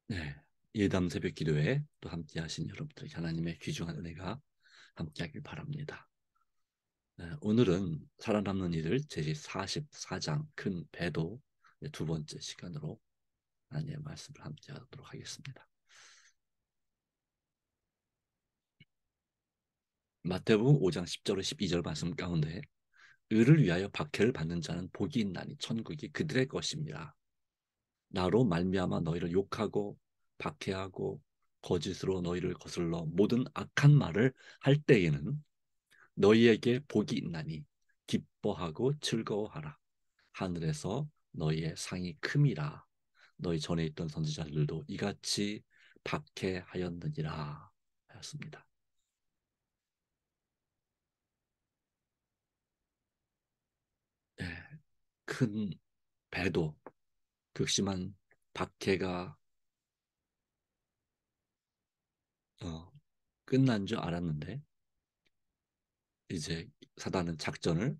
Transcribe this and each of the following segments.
네, 예담 새벽 기도에 또 함께 하신 여러분들에게 하나님의 귀중한 은혜가 함께하길 바랍니다. 네, 오늘은 살아남는 이들 제시 44장 큰 배도 두 번째 시간으로 하나님의 말씀을 함께 하도록 하겠습니다. 마태복음 5장 10절로 12절 말씀 가운데 의를 위하여 박해를 받는 자는 복이 있나니 천국이 그들의 것입니다. 나로 말미암아 너희를 욕하고 박해하고 거짓으로 너희를 거슬러 모든 악한 말을 할 때에는 너희에게 복이 있나니 기뻐하고 즐거워하라. 하늘에서 너희의 상이 큼이라. 너희 전에 있던 선지자들도 이같이 박해하였느니라 하였습니다. 네, 큰 배도 극심한 박해가 어, 끝난 줄 알았는데 이제 사단은 작전을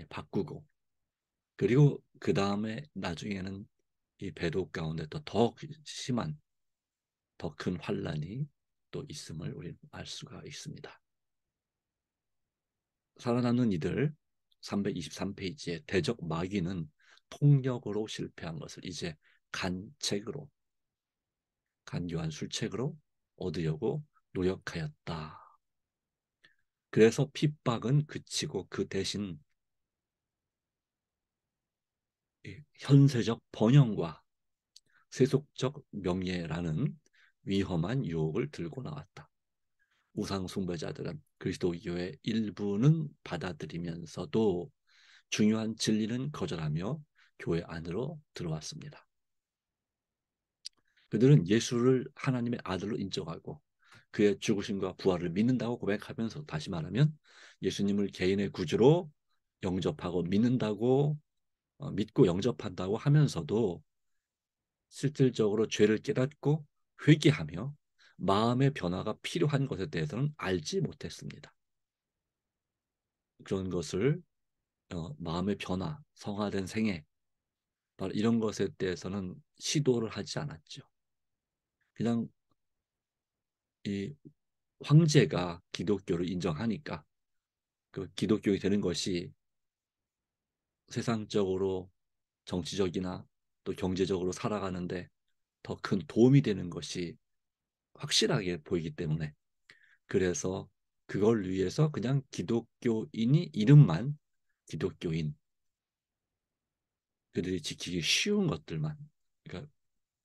바꾸고 그리고 그 다음에 나중에는 이 배도 가운데 또 더 심한 더 큰 환란이 또 있음을 우리는 알 수가 있습니다. 살아남는 이들 323페이지에 대적 마귀는 폭력으로 실패한 것을 이제 간책으로 간교한 술책으로 얻으려고 노력하였다. 그래서 핍박은 그치고 그 대신 현세적 번영과 세속적 명예라는 위험한 유혹을 들고 나왔다. 우상 숭배자들은 그리스도교의 일부는 받아들이면서도 중요한 진리는 거절하며 교회 안으로 들어왔습니다. 그들은 예수를 하나님의 아들로 인정하고 그의 죽으심과 부활을 믿는다고 고백하면서, 다시 말하면 예수님을 개인의 구주로 영접하고 믿는다고 믿고 영접한다고 하면서도 실질적으로 죄를 깨닫고 회개하며 마음의 변화가 필요한 것에 대해서는 알지 못했습니다. 그런 것을 마음의 변화, 성화된 생애, 바로 이런 것에 대해서는 시도를 하지 않았죠. 그냥 이 황제가 기독교를 인정하니까 그 기독교가 되는 것이 세상적으로 정치적이나 또 경제적으로 살아가는데 더 큰 도움이 되는 것이 확실하게 보이기 때문에, 그래서 그걸 위해서 그냥 기독교인이 이름만 기독교인, 그들이 지키기 쉬운 것들만, 그러니까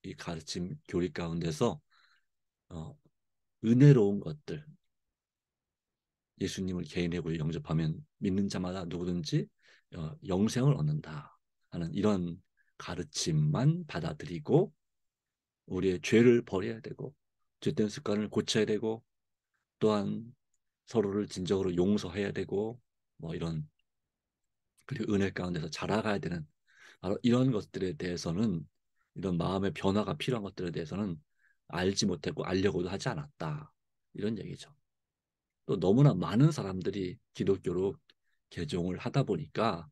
이 가르침 교리 가운데서 어, 은혜로운 것들, 예수님을 개인의 구주 영접하면 믿는 자마다 누구든지 영생을 얻는다 하는 이런 가르침만 받아들이고 우리의 죄를 버려야 되고 죄된 습관을 고쳐야 되고 또한 서로를 진정으로 용서해야 되고 뭐 이런, 그리고 은혜 가운데서 자라가야 되는 바로 이런 것들에 대해서는, 이런 마음의 변화가 필요한 것들에 대해서는 알지 못했고 알려고도 하지 않았다, 이런 얘기죠. 또 너무나 많은 사람들이 기독교로 개종을 하다 보니까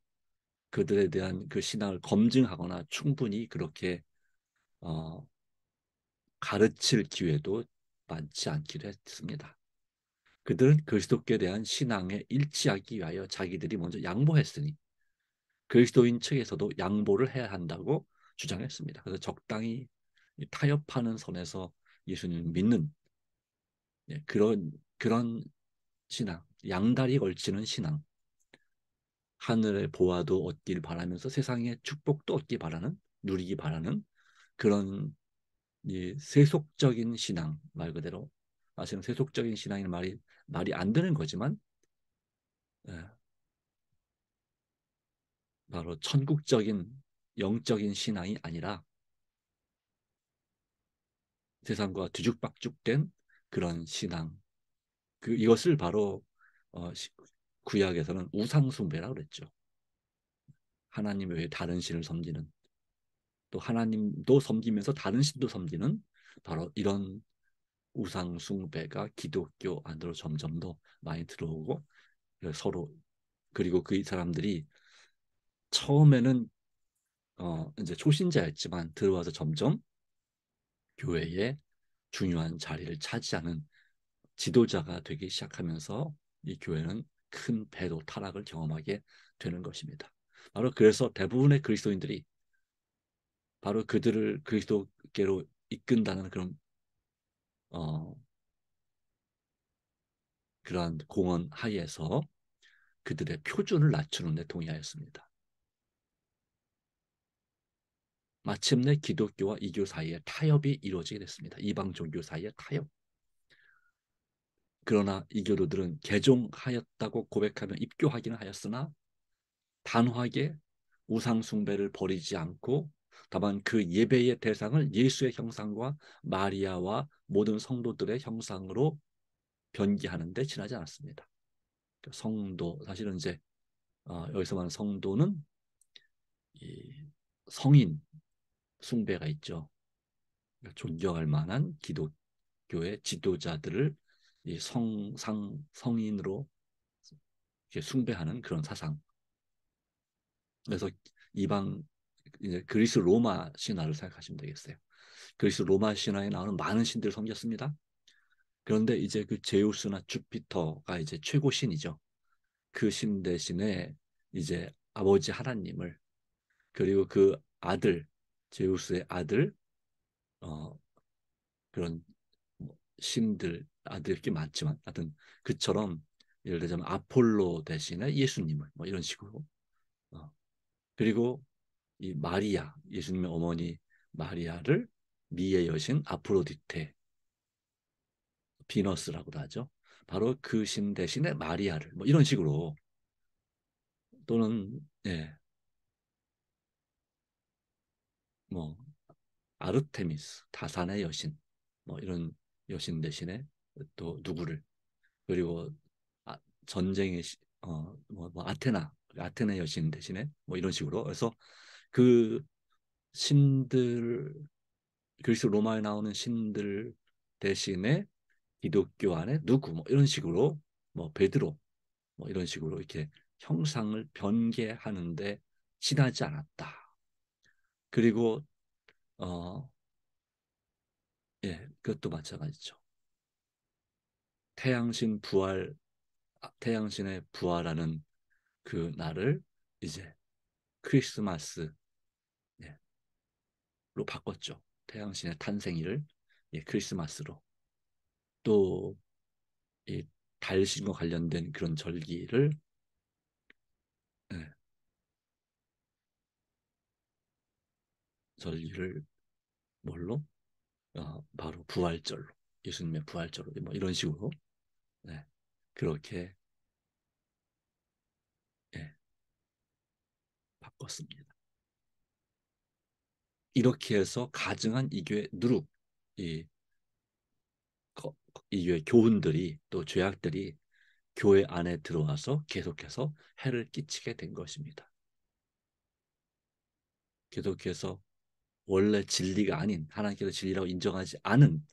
그들에 대한 그 신앙을 검증하거나 충분히 그렇게 어, 가르칠 기회도 많지 않기도 했습니다. 그들은 그리스도께 대한 신앙에 일치하기 위하여 자기들이 먼저 양보했으니 그리스도인 측에서도 양보를 해야 한다고 주장했습니다. 그래서 적당히 타협하는 선에서 예수님을 믿는 그런 신앙, 양다리 걸치는 신앙, 하늘의 보화도 얻길 바라면서 세상의 축복도 얻기 바라는, 누리기 바라는 그런 이 세속적인 신앙, 말 그대로 사실은 세속적인 신앙이라는 말이 안 되는 거지만 예, 바로 천국적인 영적인 신앙이 아니라 세상과 뒤죽박죽된 그런 신앙, 이것을 바로 어, 구약에서는 우상숭배라고 그랬죠. 하나님 외에 다른 신을 섬기는, 또 하나님도 섬기면서 다른 신도 섬기는 바로 이런 우상 숭배가 기독교 안으로 점점 더 많이 들어오고 서로 그리고 그 사람들이 처음에는 이제 초신자였지만 들어와서 점점 교회에 중요한 자리를 차지하는 지도자가 되기 시작하면서 이 교회는 큰 배도 타락을 경험하게 되는 것입니다. 바로 그래서 대부분의 그리스도인들이 바로 그들을 그리스도께로 이끈다는 어, 그러한 공언 하에서 그들의 표준을 낮추는 데 동의하였습니다. 마침내 기독교와 이교 사이에 타협이 이루어지게 됐습니다. 이방 종교 사이에 타협. 그러나 이교도들은 개종하였다고 고백하며 입교하기는 하였으나 단호하게 우상 숭배를 버리지 않고 다만 그 예배의 대상을 예수의 형상과 마리아와 모든 성도들의 형상으로 변기하는 데 지나지 않았습니다. 성도 사실은 이제 여기서 말하는 성도는 이 성인 숭배가 있죠. 존경할 만한 기독교의 지도자들을 이 성인으로 숭배하는 그런 사상. 그래서 이방 이제 그리스 로마 신화를 생각하시면 되겠어요. 그리스 로마 신화에 나오는 많은 신들을 섬겼습니다. 그런데 이제 그 제우스나 주피터가 이제 최고 신이죠. 그 신 대신에 이제 아버지 하나님을 그리고 그 아들 제우스의 아들 어, 그런 뭐 신들 아들 꽤 많지만 하여튼 그처럼 예를 들자면 아폴로 대신에 예수님을 뭐 이런 식으로 어, 그리고 이 마리아 예수님의 어머니 마리아를 미의 여신 아프로디테 비너스라고도 하죠. 바로 그 신 대신에 마리아를 뭐 이런 식으로 또는 예, 뭐 아르테미스 다산의 여신 뭐 이런 여신 대신에 또 누구를 그리고 아, 전쟁의 뭐 아테네 여신 대신에 뭐 이런 식으로 그래서 그 신들 그리스 로마에 나오는 신들 대신에 기독교 안에 누구 뭐 이런 식으로 뭐 베드로 뭐 이런 식으로 이렇게 형상을 변개하는데 지나지 않았다. 그리고 어, 예, 그것도 마찬가지죠. 태양신 부활, 태양신의 부활하는 그 날을 이제 크리스마스로 바꿨죠. 태양신의 탄생일을 예, 크리스마스로 또 이 달신과 관련된 그런 절기를 예, 절기를 뭘로? 바로 부활절로 예수님의 부활절로 뭐 이런 식으로 네, 그렇게 예, 바꿨습니다. 이렇게 해서 가증한 이교의 누룩 이 이교의 교훈들이 또 죄악들이 교회 안에 들어와서 계속해서 해를 끼치게 된 것입니다. 계속해서 원래 진리가 아닌 하나님께서 진리라고 인정하지 않은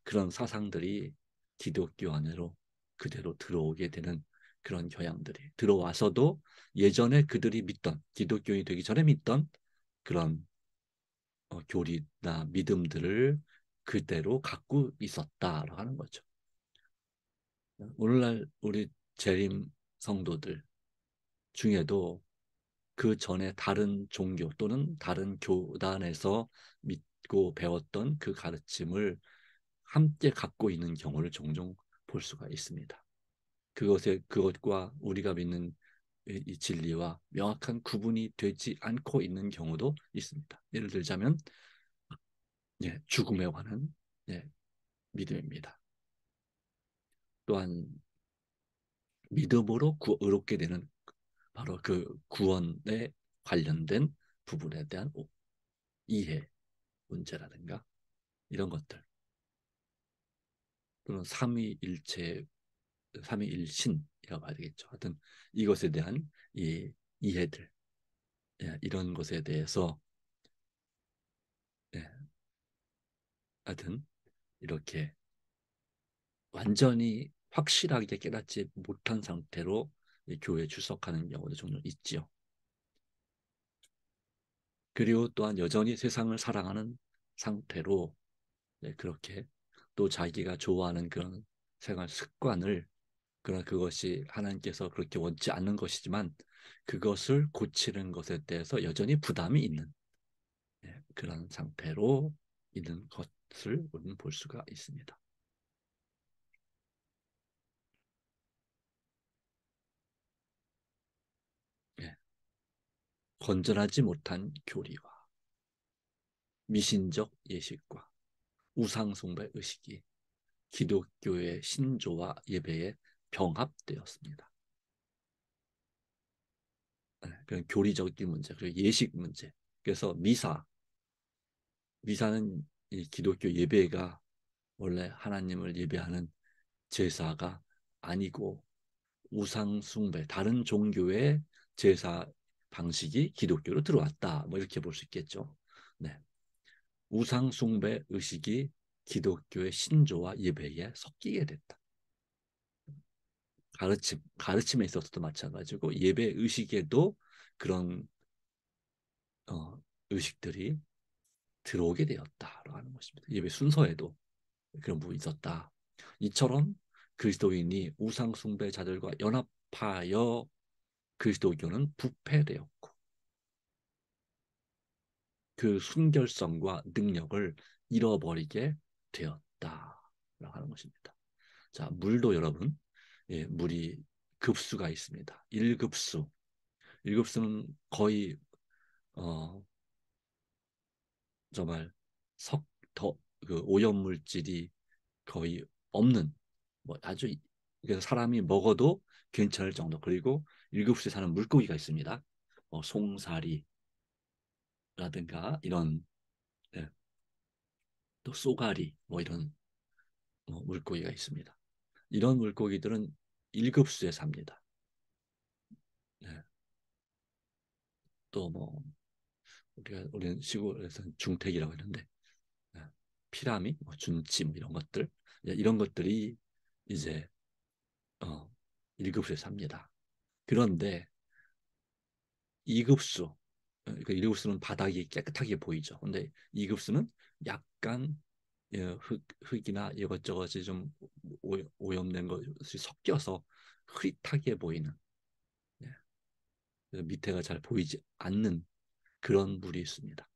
그런 사상들이 기독교 안으로 그대로 들어오게 되는 그런 경향들이 들어와서도 예전에 그들이 믿던 기독교인이 되기 전에 믿던 그런 교리나 믿음들을 그대로 갖고 있었다라고 하는 거죠. 오늘날 우리 재림 성도들 중에도 그 전에 다른 종교 또는 다른 교단에서 믿고 배웠던 그 가르침을 함께 갖고 있는 경우를 종종 볼 수가 있습니다. 그것과 우리가 믿는 이 진리와 명확한 구분이 되지 않고 있는 경우도 있습니다. 예를 들자면 예, 죽음에 관한 예, 믿음입니다. 또한 믿음으로 의롭게 되는 바로 그 구원에 관련된 부분에 대한 이해 문제라든가 이런 것들 또는 삼위일체 삼위일신이라고 봐야 되겠죠. 하여튼 이것에 대한 이 이해들 예, 이런 것에 대해서 예, 하여튼 이렇게 완전히 확실하게 깨닫지 못한 상태로 교회에 출석하는 경우도 종종 있지요. 그리고 또한 여전히 세상을 사랑하는 상태로 그렇게 또 자기가 좋아하는 그런 생활 습관을, 그러나 그것이 하나님께서 그렇게 원치 않는 것이지만 그것을 고치는 것에 대해서 여전히 부담이 있는 그런 상태로 있는 것을 우리는 볼 수가 있습니다. 예, 건전하지 못한 교리와 미신적 예식과 우상숭배 의식이 기독교의 신조와 예배에 병합되었습니다. 그런 교리적인 문제, 그리고 예식 문제. 그래서 미사는 이 기독교 예배가 원래 하나님을 예배하는 제사가 아니고 우상 숭배, 다른 종교의 제사 방식이 기독교로 들어왔다. 뭐 이렇게 볼 수 있겠죠. 네. 우상 숭배 의식이 기독교의 신조와 예배에 섞이게 됐다. 가르침에 있어서도 마찬가지고 예배 의식에도 그런 의식들이 들어오게 되었다라고 하는 것입니다. 예배 순서에도 그런 부분이 있었다. 이처럼 그리스도인이 우상 숭배자들과 연합하여 그리스도교는 부패되었고 그 순결성과 능력을 잃어버리게 되었다라고 하는 것입니다. 자, 물도 여러분, 물이 급수가 있습니다. 1급수. 1급수는 거의 어, 정말 석, 그 오염물질이 거의 없는, 뭐 아주, 그래서 사람이 먹어도 괜찮을 정도. 그리고 1급수에 사는 물고기가 있습니다. 송사리라든가 이런, 예, 또 쏘가리 뭐 이런 물고기가 있습니다. 이런 물고기들은 1급수에 삽니다. 예, 또뭐 우리는 시골에서는 중택이라고 했는데, 예, 피라미, 뭐 준치 뭐 이런 것들, 이런 것들이 이제 어, 1급수에 삽니다. 그런데 2급수, 그러니까 1급수는 바닥이 깨끗하게 보이죠. 근데 2급수는 약간 흙이나 이것저것이 좀 오염된 것이 섞여서 흐릿하게 보이는, 밑에가 잘 보이지 않는 그런 물이 있습니다.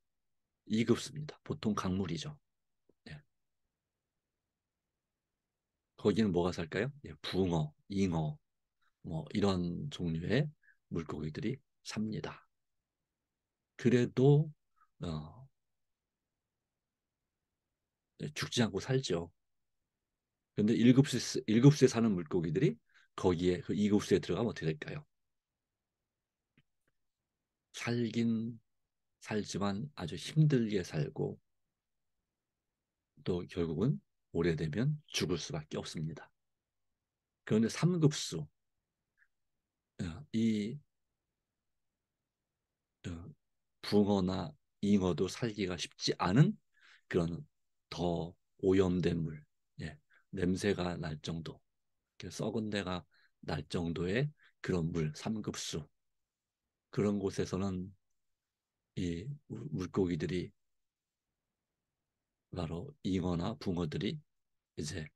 2급수입니다. 보통 강물이죠. 예. 거기는 뭐가 살까요? 붕어, 잉어, 뭐 이런 종류의 물고기들이 삽니다. 그래도 어, 죽지 않고 살죠. 그런데 1급수에 사는 물고기들이 거기에 그 2급수에 들어가면 어떻게 될까요? 살긴 살지만 아주 힘들게 살고 또 결국은 오래되면 죽을 수밖에 없습니다. 그런데 3급수, 이 어, 붕어나 잉어도 살기가 쉽지 않은 그런 더 오염된 물, 예, 냄새가 날 정도, 썩은 데가 날 정도의 그런 물, 3급수, 그런 곳에서는 이 물고기들이, 바로 잉어나 붕어들이 이제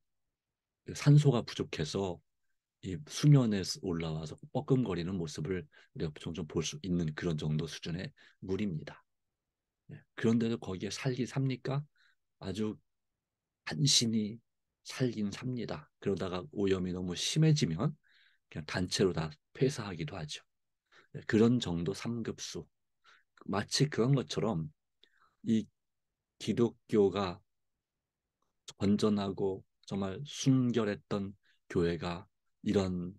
산소가 부족해서 이 수면에 올라와서 뻐끔거리는 모습을 우리가 종종 볼 수 있는 그런 정도 수준의 물입니다. 그런데도 거기에 살기 삽니까? 아주 간신히 살긴 삽니다. 그러다가 오염이 너무 심해지면 그냥 단체로 다 폐사하기도 하죠. 그런 정도 3급수. 마치 그런 것처럼 이 기독교가 건전하고 정말 순결했던 교회가 이런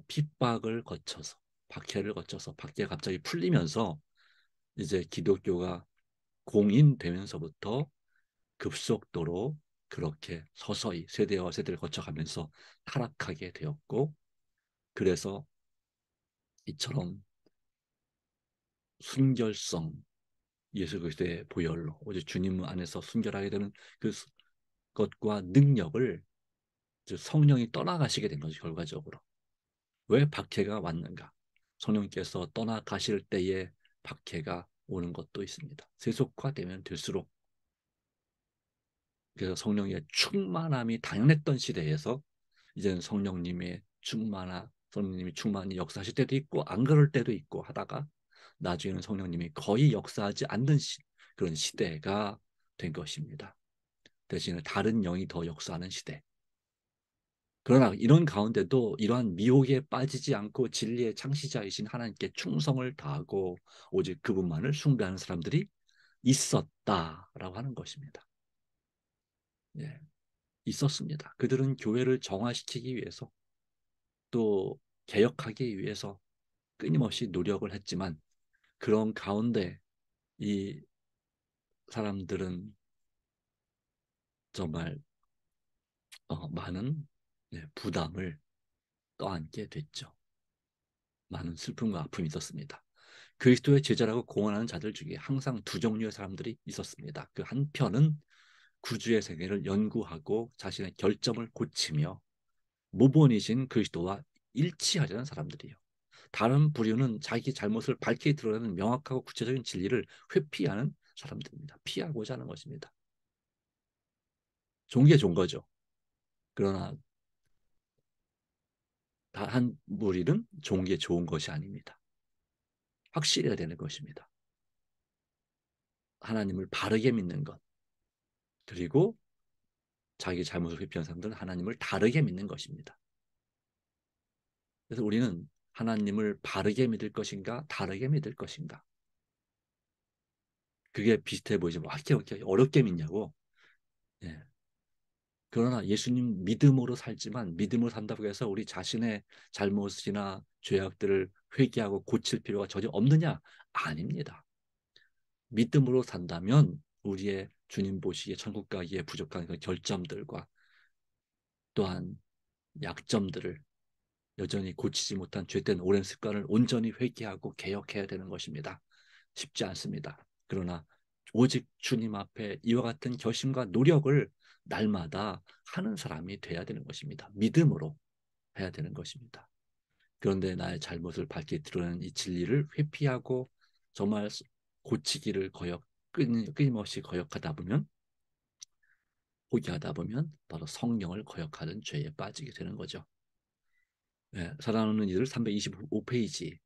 핍박을 거쳐서, 박해를 거쳐서 박해가 갑자기 풀리면서 이제 기독교가 공인되면서부터 급속도로 그렇게 서서히 세대와 세대를 거쳐가면서 타락하게 되었고, 그래서 이처럼 순결성, 예수 그리스도의 보혈로 오직 주님 안에서 순결하게 되는 그 것과 능력을 즉 성령이 떠나가시게 된 거죠. 결과적으로. 왜 박해가 왔는가? 성령께서 떠나가실 때에 박해가 오는 것도 있습니다. 세속화되면 될수록, 그래서 성령의 충만함이 당연했던 시대에서 이제는 성령님이 충만히 역사하실 때도 있고 안 그럴 때도 있고 하다가 나중에는 성령님이 거의 역사하지 않는 그런 시대가 된 것입니다. 대신에 다른 영이 더 역사하는 시대. 그러나 이런 가운데도 이러한 미혹에 빠지지 않고 진리의 창시자이신 하나님께 충성을 다하고 오직 그분만을 숭배하는 사람들이 있었다라고 하는 것입니다. 예, 있었습니다. 그들은 교회를 정화시키기 위해서 또 개혁하기 위해서 끊임없이 노력을 했지만 그런 가운데 이 사람들은 정말 많은 부담을 떠안게 됐죠. 많은 슬픔과 아픔이 있었습니다. 그리스도의 제자라고 공언하는 자들 중에 항상 두 종류의 사람들이 있었습니다. 그 한편은 구주의 세계를 연구하고 자신의 결점을 고치며 모본이신 그리스도와 일치하려는 사람들이에요. 다른 부류는 자기 잘못을 밝히 드러내는 명확하고 구체적인 진리를 회피하는 사람들입니다. 피하고자 하는 것입니다. 좋은 게 좋은 거죠. 그러나 한 무리는 좋은 게 좋은 것이 아닙니다. 확실해야 되는 것입니다. 하나님을 바르게 믿는 것, 그리고 자기 잘못을 회피한 사람들은 하나님을 다르게 믿는 것입니다. 그래서 우리는 하나님을 바르게 믿을 것인가 다르게 믿을 것인가, 그게 비슷해 보이지 뭐 이렇게 어렵게 믿냐고. 예. 그러나 예수님 믿음으로 살지만 믿음으로 산다고 해서 우리 자신의 잘못이나 죄악들을 회개하고 고칠 필요가 전혀 없느냐? 아닙니다. 믿음으로 산다면 우리의 주님 보시기에 천국 가기에 부족한 그 결점들과 또한 약점들을, 여전히 고치지 못한 죄된 오랜 습관을 온전히 회개하고 개혁해야 되는 것입니다. 쉽지 않습니다. 그러나 오직 주님 앞에 이와 같은 결심과 노력을 날마다 하는 사람이 돼야 되는 것입니다. 믿음으로 해야 되는 것입니다. 그런데 나의 잘못을 밝히 드러내는 이 진리를 회피하고 정말 고치기를 끊임없이 거역하다 보면, 포기하다 보면 바로 성령을 거역하는 죄에 빠지게 되는 거죠. 네, 살아남는 이들 325페이지.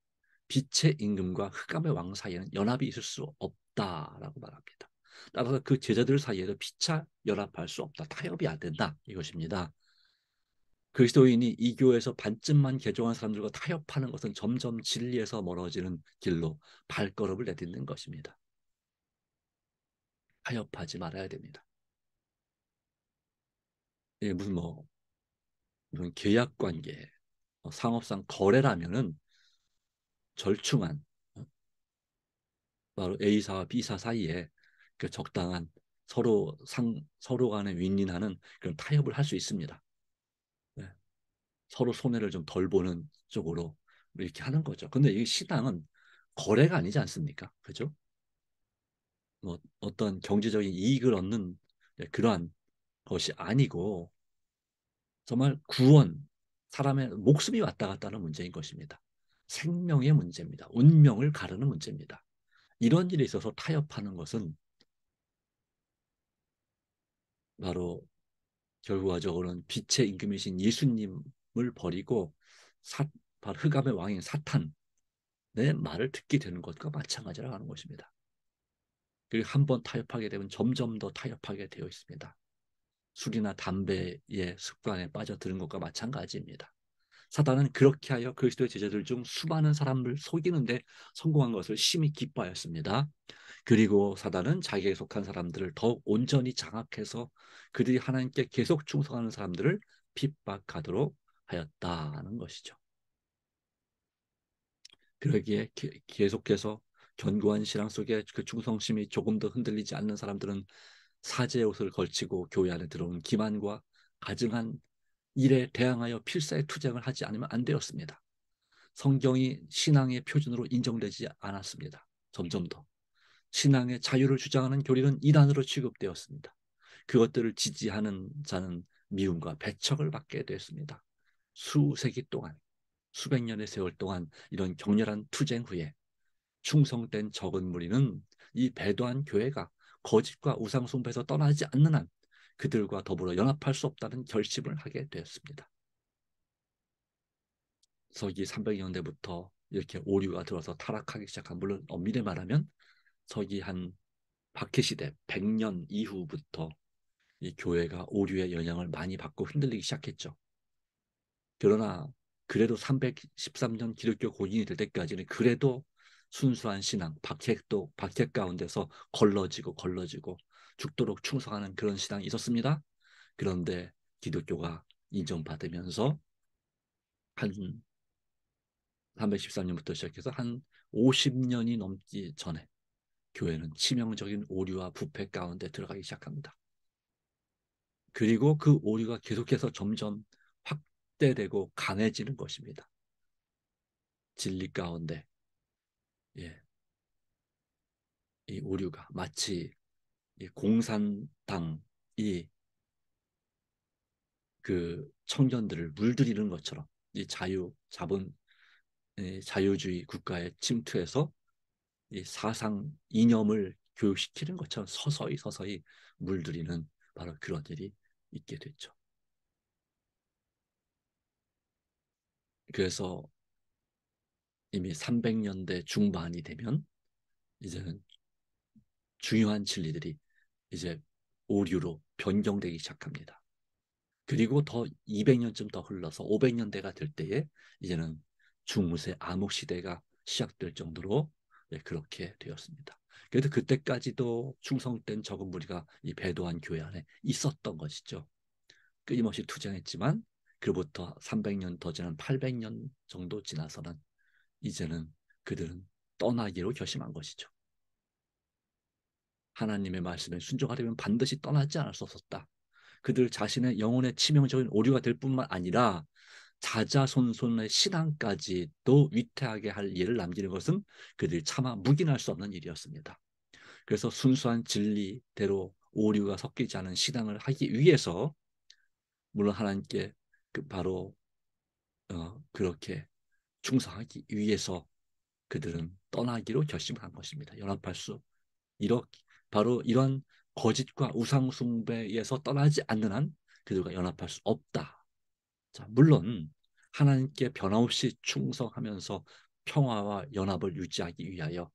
빛의 임금과 흑암의 왕 사이에는 연합이 있을 수 없다라고 말합니다. 따라서 그 제자들 사이에도 피차 연합할 수 없다. 타협이 안 된다. 이것입니다. 그리스도인이 이 교회에서 반쯤만 개종한 사람들과 타협하는 것은 점점 진리에서 멀어지는 길로 발걸음을 내딛는 것입니다. 타협하지 말아야 됩니다. 이게 무슨 계약 관계, 상업상 거래라면은 절충한, 바로 A사와 B사 사이에 그 적당한 서로 간에 윈윈하는 그런 타협을 할 수 있습니다. 네. 서로 손해를 좀 덜 보는 쪽으로 이렇게 하는 거죠. 근데 이 신앙은 거래가 아니지 않습니까? 그죠? 뭐 어떤 경제적인 이익을 얻는 그러한 것이 아니고 정말 구원, 사람의 목숨이 왔다 갔다 하는 문제인 것입니다. 생명의 문제입니다. 운명을 가르는 문제입니다. 이런 일에 있어서 타협하는 것은 바로 결과적으로는 빛의 임금이신 예수님을 버리고 바로 흑암의 왕인 사탄의 말을 듣게 되는 것과 마찬가지라고 하는 것입니다. 그리고 한번 타협하게 되면 점점 더 타협하게 되어 있습니다. 술이나 담배의 습관에 빠져드는 것과 마찬가지입니다. 사단은 그렇게 하여 그리스도의 제자들 중 수많은 사람을 속이는데 성공한 것을 심히 기뻐하였습니다. 그리고 사단은 자기에 속한 사람들을 더욱 온전히 장악해서 그들이 하나님께 계속 충성하는 사람들을 핍박하도록 하였다는 것이죠. 그러기에 계속해서 견고한 신앙 속에 그 충성심이 조금도 흔들리지 않는 사람들은 사제의 옷을 걸치고 교회 안에 들어온 기만과 가증한 일에 대항하여 필사의 투쟁을 하지 않으면 안 되었습니다. 성경이 신앙의 표준으로 인정되지 않았습니다. 점점 더 신앙의 자유를 주장하는 교리는 이단으로 취급되었습니다. 그것들을 지지하는 자는 미움과 배척을 받게 됐습니다. 수세기 동안, 수백 년의 세월 동안 이런 격렬한 투쟁 후에 충성된 적은 무리는 이 배도한 교회가 거짓과 우상숭배에서 떠나지 않는 한 그들과 더불어 연합할 수 없다는 결심을 하게 되었습니다. 서기 300년대부터 이렇게 오류가 들어서 타락하기 시작한, 물론 엄밀히 말하면 서기 한 박해시대 100년 이후부터 이 교회가 오류의 영향을 많이 받고 흔들리기 시작했죠. 그러나 그래도 313년 기독교 공인이 될 때까지는 그래도 순수한 신앙, 박해 가운데서 걸러지고 죽도록 충성하는 그런 신앙이 있었습니다. 그런데 기독교가 인정받으면서 한 313년부터 시작해서 한 50년이 넘기 전에 교회는 치명적인 오류와 부패 가운데 들어가기 시작합니다. 그리고 그 오류가 계속해서 점점 확대되고 강해지는 것입니다. 진리 가운데, 예, 이 오류가 마치 이 공산당이 그 청년들을 물들이는 것처럼 이 자유주의 국가에 침투해서 이 사상 이념을 교육시키는 것처럼 서서히 물들이는 바로 그런 일이 있게 됐죠. 그래서 이미 300년대 중반이 되면 이제는 중요한 진리들이 이제 오류로 변경되기 시작합니다. 그리고 더 200년쯤 더 흘러서 500년대가 될 때에 이제는 중세 암흑 시대가 시작될 정도로, 네, 그렇게 되었습니다. 그래도 그때까지도 충성된 적은 무리가 이 배도한 교회 안에 있었던 것이죠. 끊임없이 투쟁했지만 그로부터 300년 더 지난 800년 정도 지나서는 이제는 그들은 떠나기로 결심한 것이죠. 하나님의 말씀에 순종하려면 반드시 떠나지 않을 수 없었다. 그들 자신의 영혼의 치명적인 오류가 될 뿐만 아니라 자자손손의 신앙까지도 위태하게 할 일을 남기는 것은 그들이 차마 묵인할 수 없는 일이었습니다. 그래서 순수한 진리대로 오류가 섞이지 않은 신앙을 하기 위해서, 물론 하나님께 바로 그렇게 충성하기 위해서 그들은 떠나기로 결심한 것입니다. 연합할 수, 이렇게 바로 이런 거짓과 우상 숭배에서 떠나지 않는 한 그들과 연합할 수 없다. 자, 물론 하나님께 변함없이 충성하면서 평화와 연합을 유지하기 위하여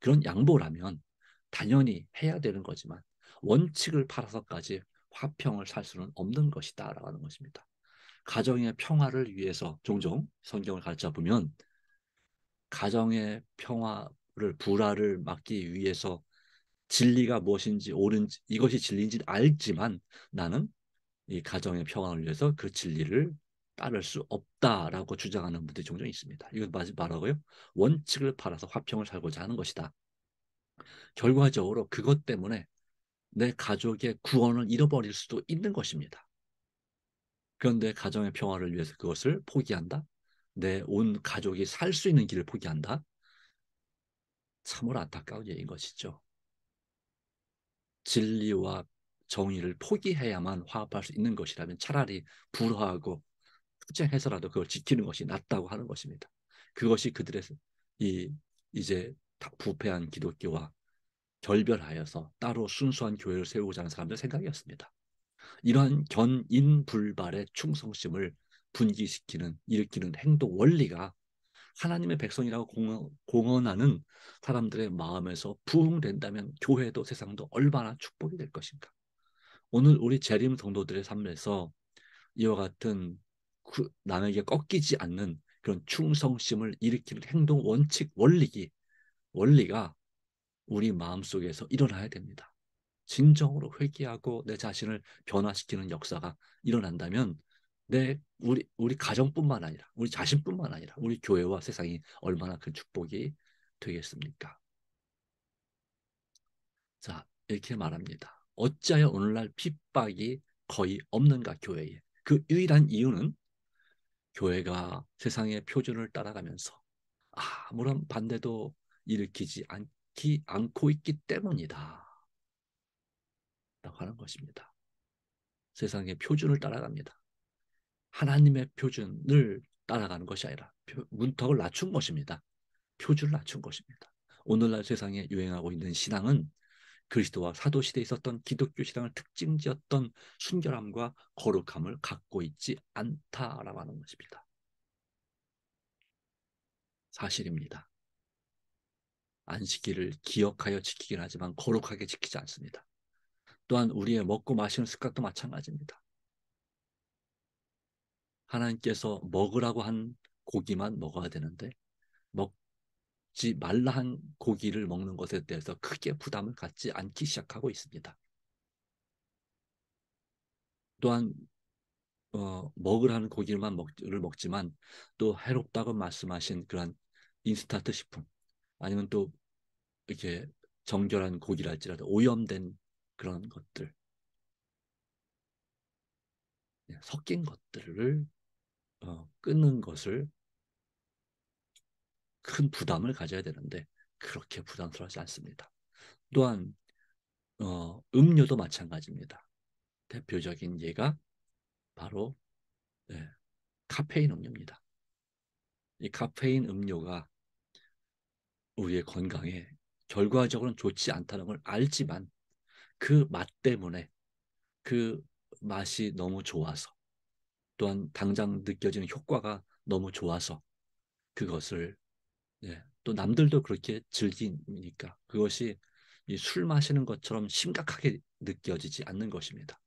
그런 양보라면 당연히 해야 되는 거지만 원칙을 팔아서까지 화평을 살 수는 없는 것이다라고 하는 것입니다. 가정의 평화를 위해서 종종 성경을 가르쳐 보면 가정의 평화를 불화를 막기 위해서 진리가 무엇인지 옳은지 이것이 진리인지 알지만 나는 이 가정의 평화를 위해서 그 진리를 따를 수 없다라고 주장하는 분들이 종종 있습니다. 이건 말하고요. 원칙을 팔아서 화평을 살고자 하는 것이다. 결과적으로 그것 때문에 내 가족의 구원을 잃어버릴 수도 있는 것입니다. 그런데 가정의 평화를 위해서 그것을 포기한다? 내 온 가족이 살 수 있는 길을 포기한다? 참으로 안타까운 일인 것이죠. 진리와 정의를 포기해야만 화합할 수 있는 것이라면 차라리 불화하고 투쟁해서라도 그걸 지키는 것이 낫다고 하는 것입니다. 그것이 그들의 이 이제 부패한 기독교와 결별하여서 따로 순수한 교회를 세우고자 하는 사람들의 생각이었습니다. 이러한 견인불발의 충성심을 분기시키는 일으키는 행동 원리가 하나님의 백성이라고 공언하는 사람들의 마음에서 부흥된다면 교회도 세상도 얼마나 축복이 될 것인가. 오늘 우리 재림 성도들의 삶에서 이와 같은 남에게 꺾이지 않는 그런 충성심을 일으키는 행동 원칙 원리가 우리 마음속에서 일어나야 됩니다. 진정으로 회개하고 내 자신을 변화시키는 역사가 일어난다면 우리 가정뿐만 아니라 우리 자신뿐만 아니라 우리 교회와 세상이 얼마나 큰 축복이 되겠습니까? 자, 이렇게 말합니다. 어찌하여 오늘날 핍박이 거의 없는가 교회에. 그 유일한 이유는 교회가 세상의 표준을 따라가면서 아무런 반대도 일으키지 않고 있기 때문이다 라고 하는 것입니다. 세상의 표준을 따라갑니다. 하나님의 표준을 따라가는 것이 아니라 문턱을 낮춘 것입니다. 표준을 낮춘 것입니다. 오늘날 세상에 유행하고 있는 신앙은 그리스도와 사도시대에 있었던 기독교 신앙을 특징지었던 순결함과 거룩함을 갖고 있지 않다라고 하는 것입니다. 사실입니다. 안식일을 기억하여 지키긴 하지만 거룩하게 지키지 않습니다. 또한 우리의 먹고 마시는 습관도 마찬가지입니다. 하나님께서 먹으라고 한 고기만 먹어야 되는데 먹지 말라 한 고기를 먹는 것에 대해서 크게 부담을 갖지 않기 시작하고 있습니다. 또한 먹으라는 고기만 먹지만 또 해롭다고 말씀하신 그런 인스턴트 식품 아니면 또 이렇게 정결한 고기랄지라도 오염된 그런 것들, 섞인 것들을 끊는 것을 큰 부담을 가져야 되는데 그렇게 부담스러워하지 않습니다. 또한 음료도 마찬가지입니다. 대표적인 예가 바로 네, 카페인 음료입니다. 이 카페인 음료가 우리의 건강에 결과적으로는 좋지 않다는 걸 알지만 그 맛 때문에 그 맛이 너무 좋아서 또한 당장 느껴지는 효과가 너무 좋아서 그것을 또 남들도 그렇게 즐기니까 그것이 술 마시는 것처럼 심각하게 느껴지지 않는 것입니다.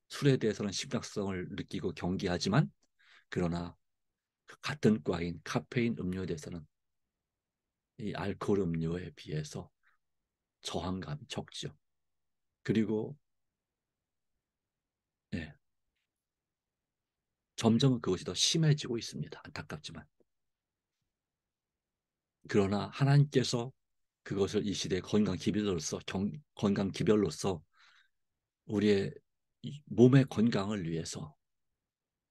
술에 대해서는 심각성을 느끼고 경계하지만 그러나 같은 과인 카페인 음료에 대해서는 이 알코올 음료에 비해서 저항감이 적죠. 그리고 예, 점점 그것이 더 심해지고 있습니다. 안타깝지만. 그러나 하나님께서 그것을 이 시대의 건강 기별로서 우리의 몸의 건강을 위해서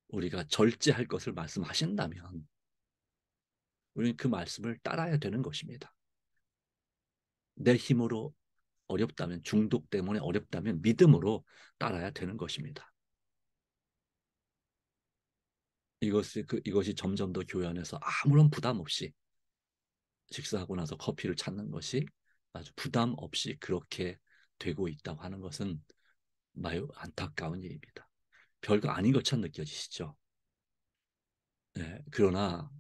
우리가 절제할 것을 말씀하신다면 우리는 그 말씀을 따라야 되는 것입니다. 내 힘으로 어렵다면 중독 때문에 어렵다면 믿음으로 따라야 되는 것입니다. 이것이 점점 더 교회 안에서 아무런 부담 없이 식사하고 나서 커피를 찾는 것이 아주 부담 없이 그렇게 되고 있다고 하는 것은 매우 안타까운 일입니다. 별거 아닌 것처럼 느껴지시죠? 네, 그러나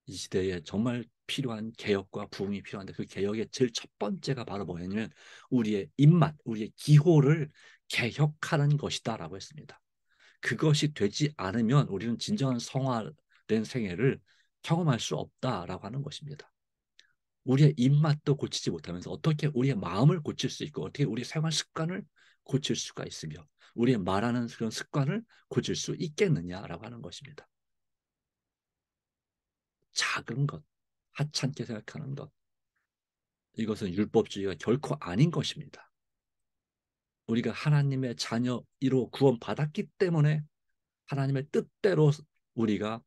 이 시대에 정말 필요한 개혁과 부흥이 필요한데 그 개혁의 제일 첫 번째가 바로 뭐냐면 우리의 입맛, 우리의 기호를 개혁하는 것이다라고 했습니다. 그것이 되지 않으면 우리는 진정한 성화된 생애를 경험할 수 없다라고 하는 것입니다. 우리의 입맛도 고치지 못하면서 어떻게 우리의 마음을 고칠 수 있고 어떻게 우리의 생활 습관을 고칠 수가 있으며 우리의 말하는 그런 습관을 고칠 수 있겠느냐라고 하는 것입니다. 작은 것, 하찮게 생각하는 것, 이것은 율법주의가 결코 아닌 것입니다. 우리가 하나님의 자녀로 구원받았기 때문에 하나님의 뜻대로 우리가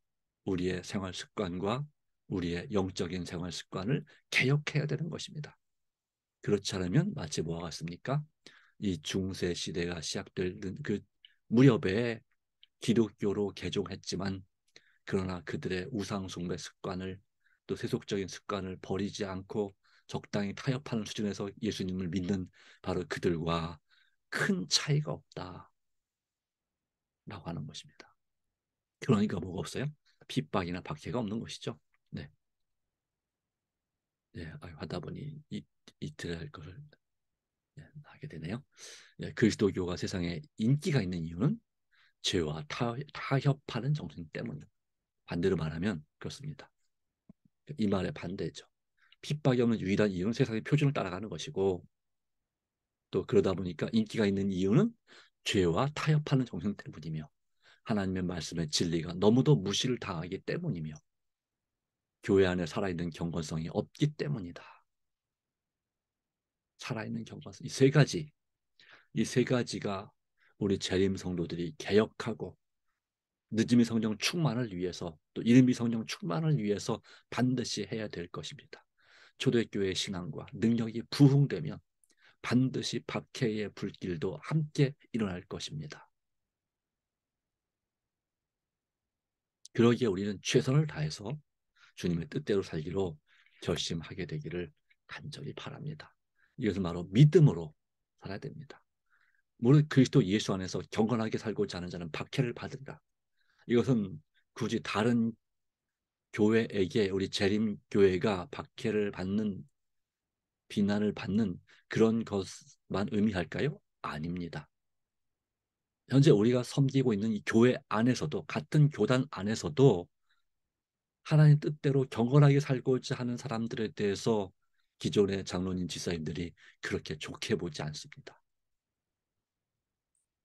우리의 생활 습관과 우리의 영적인 생활 습관을 개혁해야 되는 것입니다. 그렇지 않으면 마치 뭐가 같습니까? 이 중세 시대가 시작되는 그 무렵에 기독교로 개종했지만 그러나 그들의 우상 숭배 습관을 또 세속적인 습관을 버리지 않고 적당히 타협하는 수준에서 예수님을 믿는 바로 그들과 큰 차이가 없다라고 하는 것입니다. 그러니까 뭐가 없어요? 핍박이나 박해가 없는 것이죠. 네, 하다 보니 이틀 할 것을 하게 되네요. 그리스도교가 세상에 인기가 있는 이유는 죄와 타협하는 정신 때문입니다. 반대로 말하면 그렇습니다. 이 말의 반대죠. 핍박이 없는 유일한 이유는 세상의 표준을 따라가는 것이고 또 그러다 보니까 인기가 있는 이유는 죄와 타협하는 정신 때문이며 하나님의 말씀의 진리가 너무도 무시를 당하기 때문이며 교회 안에 살아있는 경건성이 없기 때문이다. 살아있는 경건성 이 세 가지가 우리 재림 성도들이 개혁하고 늦음이 성령 충만을 위해서 또 이름이 성령 충만을 위해서 반드시 해야 될 것입니다. 초대교회의 신앙과 능력이 부흥되면 반드시 박해의 불길도 함께 일어날 것입니다. 그러기에 우리는 최선을 다해서 주님의 뜻대로 살기로 결심하게 되기를 간절히 바랍니다. 이것은 바로 믿음으로 살아야 됩니다. 무릇 그리스도 예수 안에서 경건하게 살고자 하는 자는 박해를 받으리라. 이것은 굳이 다른 교회에게 우리 재림교회가 박해를 받는, 비난을 받는 그런 것만 의미할까요? 아닙니다. 현재 우리가 섬기고 있는 이 교회 안에서도, 같은 교단 안에서도 하나님 뜻대로 경건하게 살고자 하는 사람들에 대해서 기존의 장로님 지사님들이 그렇게 좋게 보지 않습니다.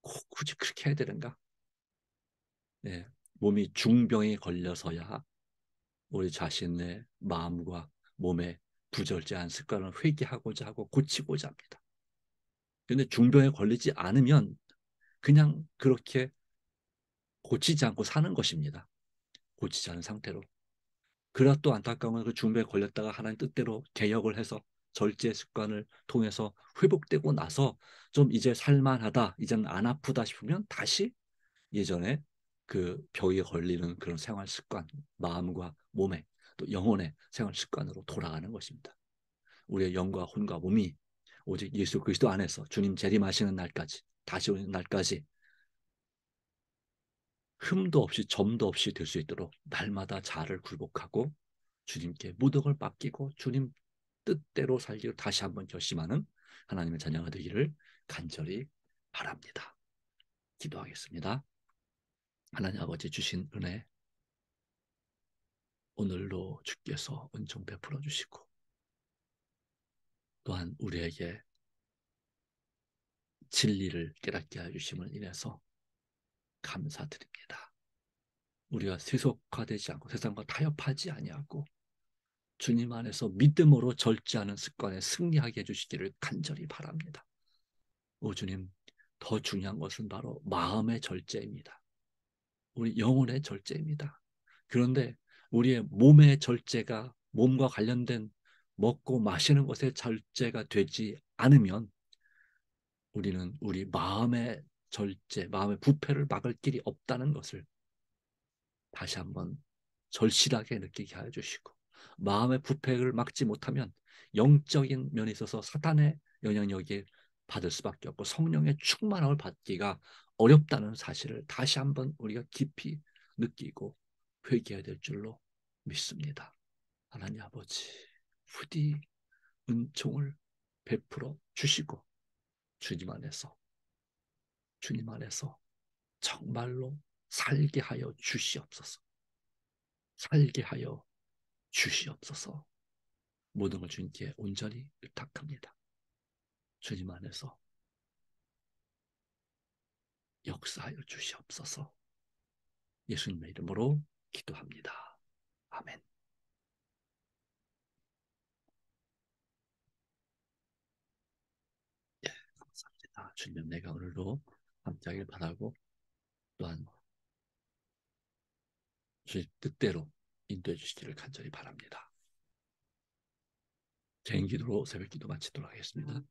꼭 굳이 그렇게 해야 되는가? 네, 몸이 중병에 걸려서야 우리 자신의 마음과 몸의 부절제한 습관을 회개하고자 하고 고치고자 합니다. 그런데 중병에 걸리지 않으면 그냥 그렇게 고치지 않고 사는 것입니다. 고치지 않은 상태로. 그러나 또 안타까운 건 그 중병에 걸렸다가 하나님 뜻대로 개혁을 해서 절제 습관을 통해서 회복되고 나서 좀 이제 살만하다, 이제는 안 아프다 싶으면 다시 예전에 그 병에 걸리는 그런 생활 습관, 마음과 몸의 또 영혼의 생활 습관으로 돌아가는 것입니다. 우리의 영과 혼과 몸이 오직 예수 그리스도 안에서 주님 재림하시는 날까지, 다시 오는 날까지 흠도 없이 점도 없이 될 수 있도록 날마다 자아를 굴복하고 주님께 모든 걸 맡기고 주님 뜻대로 살기로 다시 한번 결심하는 하나님의 자녀가 되기를 간절히 바랍니다. 기도하겠습니다. 하나님 아버지 주신 은혜, 오늘도 주께서 은총 베풀어 주시고 또한 우리에게 진리를 깨닫게 하여 주심을 인해서 감사드립니다. 우리가 세속화되지 않고 세상과 타협하지 아니하고 주님 안에서 믿음으로 절제하는 습관에 승리하게 해주시기를 간절히 바랍니다. 오 주님, 더 중요한 것은 바로 마음의 절제입니다. 우리 영혼의 절제입니다. 그런데 우리의 몸의 절제가, 몸과 관련된 먹고 마시는 것의 절제가 되지 않으면 우리는 우리 마음의 절제, 마음의 부패를 막을 길이 없다는 것을 다시 한번 절실하게 느끼게 하여 주시고, 마음의 부패를 막지 못하면 영적인 면에 있어서 사탄의 영향력에 받을 수밖에 없고 성령의 충만함을 받기가 어렵다는 사실을 다시 한번 우리가 깊이 느끼고 회개해야 될 줄로 믿습니다. 하나님 아버지, 부디 은총을 베풀어 주시고 주님 안에서, 주님 안에서 정말로 살게 하여 주시옵소서. 살게 하여 주시옵소서. 모든 걸 주님께 온전히 의탁합니다. 주님 안에서 역사하여 주시옵소서. 예수님의 이름으로 기도합니다. 아멘. 예, 감사합니다. 주님, 내가 오늘도 함께하길 바라고 또한 주님 뜻대로 인도해 주시기를 간절히 바랍니다. 개인 기도로 새벽 기도 마치도록 하겠습니다.